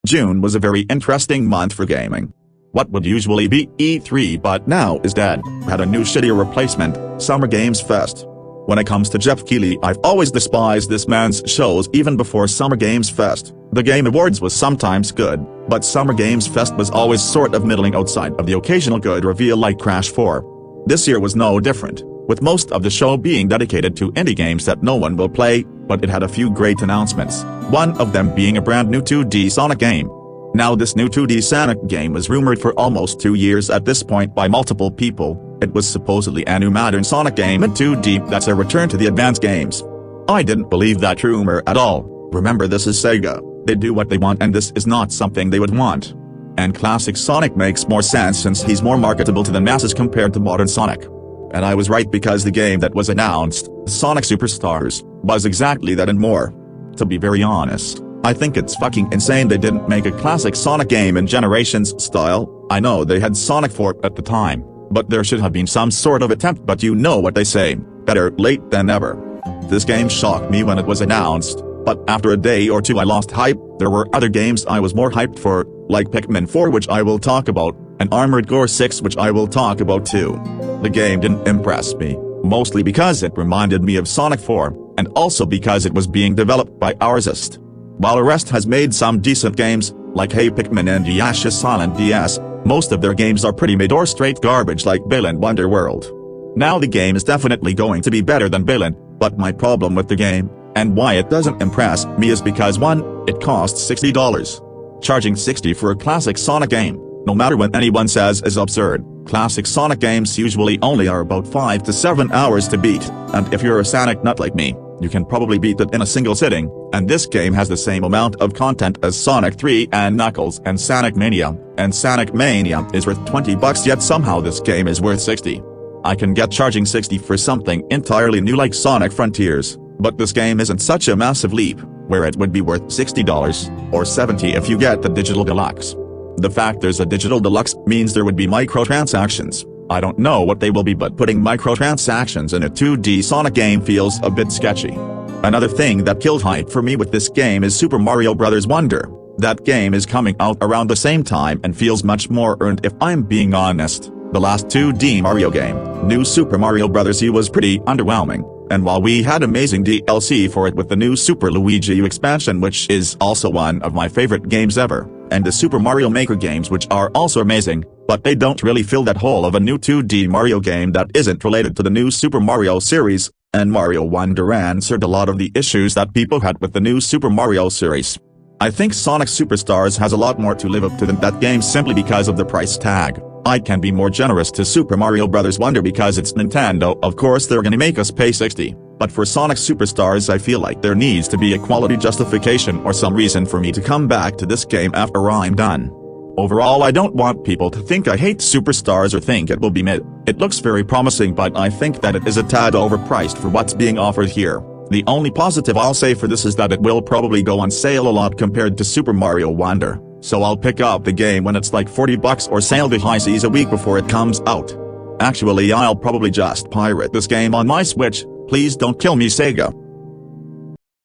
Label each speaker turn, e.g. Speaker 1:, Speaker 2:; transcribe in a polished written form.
Speaker 1: June was a very interesting month for gaming. What would usually be E3 but now is dead, had a new shittier replacement, Summer Games Fest. When it comes to Jeff Keighley, I've always despised this man's shows even before Summer Games Fest. The Game Awards was sometimes good, but Summer Games Fest was always sort of middling outside of the occasional good reveal like Crash 4. This year was no different, with most of the show being dedicated to indie games that no one will play, but it had a few great announcements, one of them being a brand new 2D Sonic game. Now this new 2D Sonic game was rumored for almost 2 years at this point by multiple people. It was supposedly a new modern Sonic game in 2D that's a return to the advanced games. I didn't believe that rumor at all. Remember, this is Sega, they do what they want and this is not something they would want. And classic Sonic makes more sense since he's more marketable to the masses compared to modern Sonic. And I was right because the game that was announced, Sonic Superstars, was exactly that and more. To be very honest, I think it's fucking insane they didn't make a classic Sonic game in Generations style. I know they had Sonic 4 at the time, but there should have been some sort of attempt, but you know what they say, better late than never. This game shocked me when it was announced, but after a day or two I lost hype. There were other games I was more hyped for, like Pikmin 4 which I will talk about, and Armored Core 6 which I will talk about too. The game didn't impress me, mostly because it reminded me of Sonic 4, and also because it was being developed by Arsist. While Arrest has made some decent games, like Hey Pikmin and Yasha Silent DS, most of their games are pretty mid or straight garbage like Bill and Wonder World. Now the game is definitely going to be better than Billin', but my problem with the game, and why it doesn't impress me is because 1, it costs $60. Charging $60 for a classic Sonic game, no matter what anyone says, is absurd. Classic Sonic games usually only are about 5 to 7 hours to beat, and if you're a Sonic nut like me, you can probably beat it in a single sitting, and this game has the same amount of content as Sonic 3 and Knuckles and Sonic Mania is worth $20 yet somehow this game is worth $60. I can get charging $60 for something entirely new like Sonic Frontiers, but this game isn't such a massive leap, where it would be worth $60, or $70 if you get the Digital Deluxe. The fact there's a Digital Deluxe means there would be microtransactions. I don't know what they will be, but putting microtransactions in a 2D Sonic game feels a bit sketchy. Another thing that killed hype for me with this game is Super Mario Bros. Wonder. That game is coming out around the same time and feels much more earned if I'm being honest. The last 2D Mario game, New Super Mario Bros. U, was pretty underwhelming, and while we had amazing DLC for it with the new Super Luigi U expansion which is also one of my favorite games ever, and the Super Mario Maker games which are also amazing, but they don't really fill that hole of a new 2D Mario game that isn't related to the new Super Mario series, and Mario Wonder answered a lot of the issues that people had with the new Super Mario series. I think Sonic Superstars has a lot more to live up to than that game simply because of the price tag. I can be more generous to Super Mario Bros. Wonder because it's Nintendo, of course they're gonna make us pay $60, but for Sonic Superstars I feel like there needs to be a quality justification or some reason for me to come back to this game after I'm done. Overall, I don't want people to think I hate Superstars or think it will be mid. It looks very promising, but I think that it is a tad overpriced for what's being offered here. The only positive I'll say for this is that it will probably go on sale a lot compared to Super Mario Wonder, so I'll pick up the game when it's like $40 or sale the high seas a week before it comes out. Actually, I'll probably just pirate this game on my Switch. Please don't kill me, Sega.